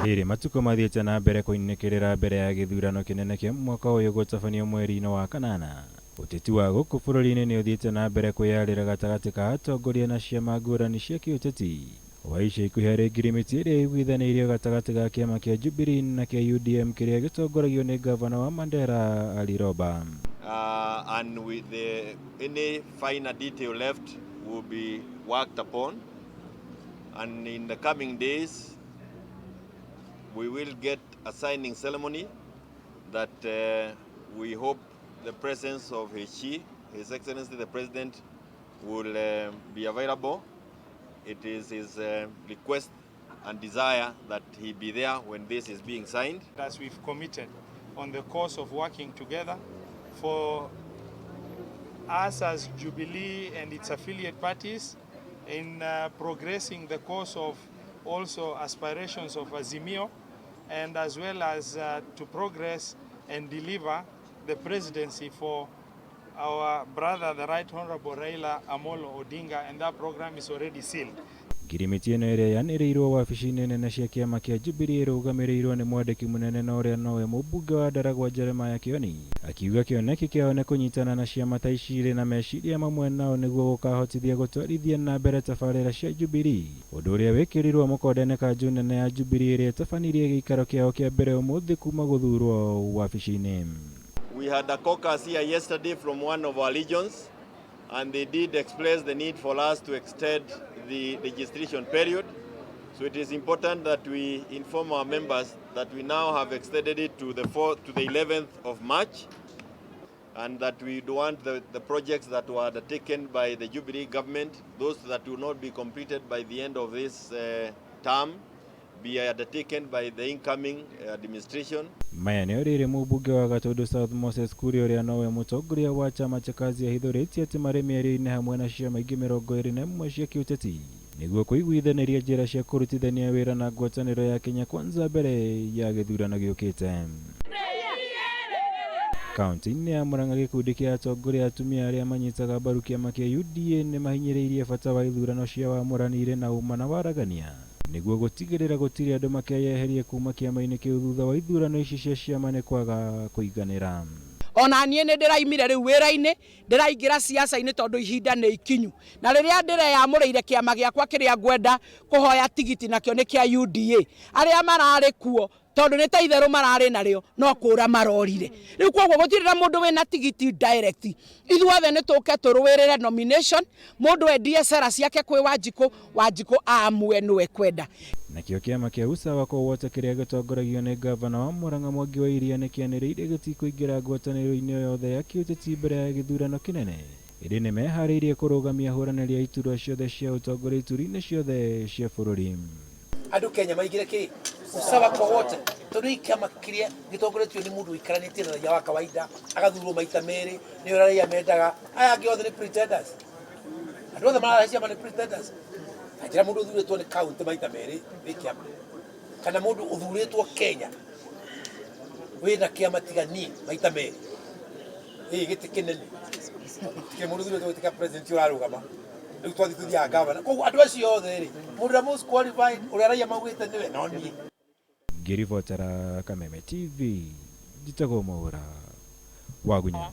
Riri matuko mathiete na mbere kuinekirira mbere ya githurano kinene kia mwaka uyu gutabanio mweri-ini wa kanana. Uteti wa guku bururi-ini ni uthiete na mbere kwihariria gatagati ka atongoria na ciama ngurani cia kiuteti. Wa ica ikuhi hari ngirimiti iria iguithaniirio gatagati ga kiama kia Jubilee na kia UDM kiria gitongoragio ni gavana wa Mandera Ali Roba. And with any finer detail left will be worked upon, and in the coming days we will get a signing ceremony that we hope the presence of His Excellency the President will be available. It is his request and desire that he be there when this is being signed. As we've committed on the course of working together for us as Jubilee and its affiliate parties in progressing the course of also aspirations of Azimio, and as well as to progress and deliver the presidency for our brother, the Right Honorable Raila Amolo Odinga, and that program is already sealed. Ngirimiti ino iria yaniriirwo wabici-ini nene cia kiama kia Jubilee irugamirirwo ni mwandiki munene na uria nowe mubunge wa Ndaragwa Jeremiah Kioni, akiuga kioneki kiao ni kunyitana na ciama ta ici iri na meciria mamwe nao niguo gukahotithia gutwarithia na mbere tabarĩra cia Jubilee, undu uria wikirirwo mukonde-ini kanju nene ya Jubilee iria tabanirie giikaro kiao kia mbere umuthi kuma guthurwo wabici-ini. We had a caucus here yesterday from one of our regions, and they did express the need for us to extend the registration period. So it is important that we inform our members that we now have extended it to the 11th of March, and that we do want the projects that were undertaken by the Jubilee government, those that will not be completed by the end of this term, be undertaken by the incoming administration. Maya ni orire mubunge wa Gatundu South Moses Kuria uria nowe mutongoria wa chama cha kazi ahithuritie ati mari mieri-ini hamwe na ciama ingi 21 cia kiuteti niguo kuiguithaniria njira cia kurutithania wira na ngwataniro ya Kenya Kwanza mbere ya githurano giukite. Kaunti-ini ya Murang'a gikundi kia atongoria atumia aria manyitaga mbaru kiama kia UDA ni mahinyiriirie bata wa ithurano cia wamuranire na uma na waragania niguo gutigirira gutiri andu makeyeherie kuma kiama-ini kiu thutha wa ithurano ici cia ciama ni kwaga kuiganira. Ona nie ni ndiraimire riu wira-ini ndiraingira siasa-ini tondu ihinda ni ikinyu, na riria ndireyamuriire kiama giakwa kiria ngwenda kuhoya tigiti nakio ni kia UDA aria marari kuo tondu ni ta itheru marari nario no kura marorire. Riu koguo gutirira mundu wina tigiti direct, ithuothe ni tuke turuwirire nomination, mundu endie sera ciake kwi Wanjiku amwe niwe kwenda. Nakio kiama kia usawa kwa wote kiria gitongoragio ni gavana wa Murang'a Mwangi wa Iria ni kianiriire gitikuingira ngwataniro-ini yothe ya kiuteti mbere ya githurano kinene. Iri ni mehariirie kurugamia huranĩria iturwa ciothe cia utongoria ituri-ini ciothe cia bururi. Andu Kenya maigire ki usawa kwa wote, tondu kiama kiria gitongoretio ni mundu ikaranĩtie na raia wa kawaida agathurwo maita meri ni raia mendaga. Aya angĩ othe ni pretenders, andu othe marahaicia ni pretenders. Ajira mundu uthuritwo ni county maita meri ni kiama, kana mundu uthuritwo Kenya wina kiama tigani maita meri giti kinene ke mundu uthuritwo tika president urarugama riu twathi tuthia gavana. Koguo andu acio othe ri mundu wa most qualified uria raia maugite niwe no nie. Ngiribotera Kameme TV, njitagwo Mwaura Wagunya.